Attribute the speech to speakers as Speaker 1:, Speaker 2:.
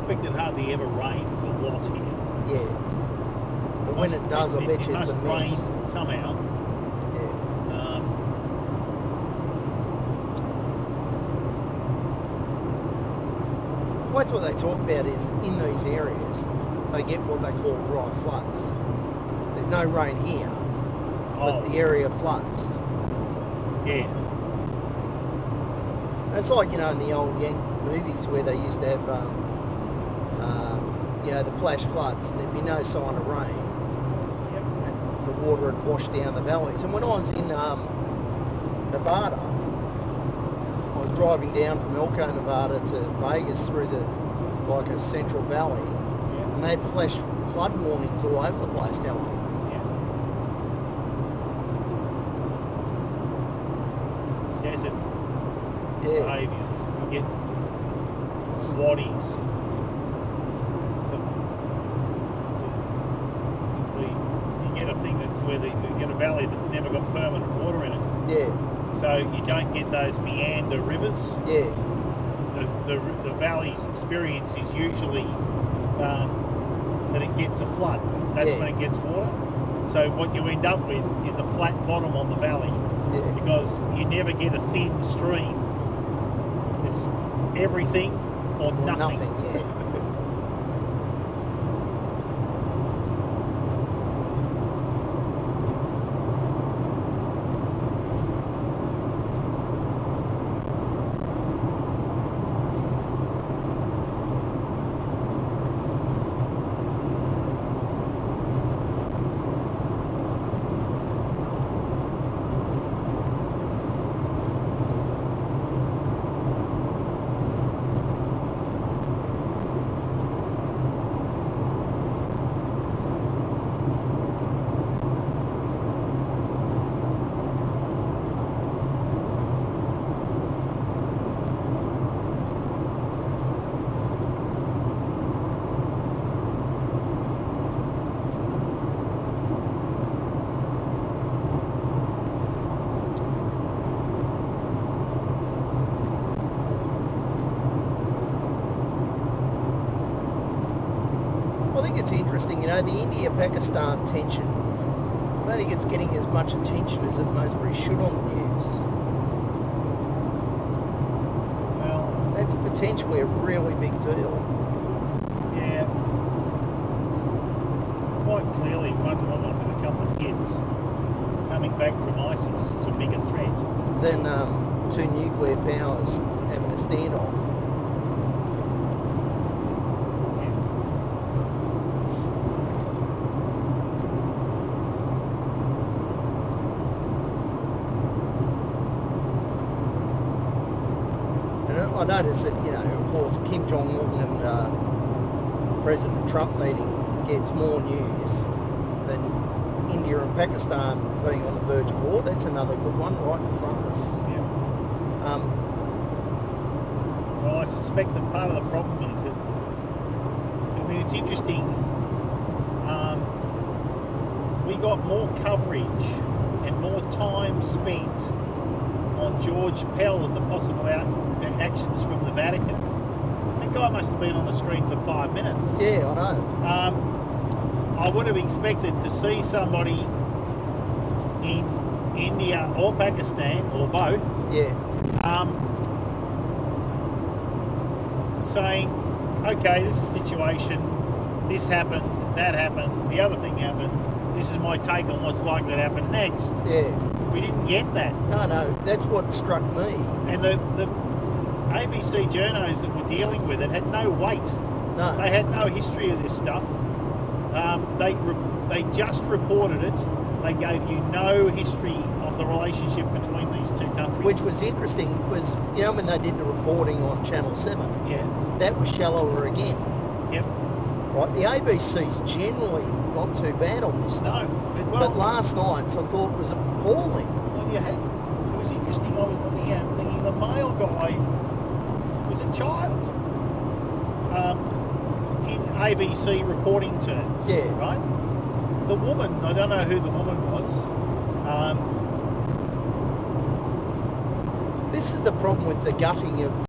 Speaker 1: suspect it hardly ever rains a lot here.
Speaker 2: Yeah. But when it does, I bet you it's a mess.
Speaker 1: Rain somehow.
Speaker 2: Yeah. Well, that's what they talk about is in these areas, they get what they call dry floods. There's no rain here, but the area floods.
Speaker 1: Yeah.
Speaker 2: It's like, in the old Yank movies where they used to have, the flash floods, and there'd be no sign of rain.
Speaker 1: Yep.
Speaker 2: And the water had washed down the valleys. And when I was in Nevada, I was driving down from Elko, Nevada to Vegas through a central valley, and they had flash flood warnings all over the place going.
Speaker 1: Desert behaviours. You get waddies. You get a thing that's where you get a valley that's never got permanent water in it.
Speaker 2: Yeah.
Speaker 1: So you don't get those meander rivers.
Speaker 2: Yeah.
Speaker 1: The valley's experience is usually that it gets a flood. That's when it gets water. So what you end up with is a flat bottom on the valley.
Speaker 2: Yeah.
Speaker 1: Because you never get a thin stream. It's everything or nothing.
Speaker 2: Yeah. I think it's interesting, the India-Pakistan tension. I don't think it's getting as much attention as it most probably should on the news.
Speaker 1: Well,
Speaker 2: that's potentially a really big deal.
Speaker 1: Yeah. Quite clearly, one woman with a couple of kids coming back from ISIS is a bigger threat
Speaker 2: than two nuclear powers having a standoff. I noticed that, of course, Kim Jong-un and President Trump meeting gets more news than India and Pakistan being on the verge of war. That's another good one right in front of us.
Speaker 1: Yeah. Well, I suspect that part of the problem is that, it's interesting, we got more coverage and more time spent on George Pell and the possible actions from the Vatican. That guy must have been on the screen for 5 minutes.
Speaker 2: Yeah, I know.
Speaker 1: I would have expected to see somebody in India or Pakistan or both.
Speaker 2: Yeah.
Speaker 1: Saying, okay, this is the situation, this happened, that happened, the other thing happened, this is my take on what's likely to happen next.
Speaker 2: Yeah.
Speaker 1: We didn't get that.
Speaker 2: No, that's what struck me.
Speaker 1: And the ABC journos that were dealing with it had no weight.
Speaker 2: No.
Speaker 1: They had no history of this stuff. They just reported it. They gave you no history of the relationship between these two countries.
Speaker 2: Which was interesting was, when they did the reporting on Channel 7, that was shallower again.
Speaker 1: Yep.
Speaker 2: Right, the ABC's generally not too bad on this stuff.
Speaker 1: No,
Speaker 2: but last night's I thought was appalling.
Speaker 1: Well, it was interesting. I was looking at thinking the male guy was a child in ABC reporting terms.
Speaker 2: Yeah.
Speaker 1: Right? The woman, I don't know who the woman was.
Speaker 2: This is the problem with the gutting of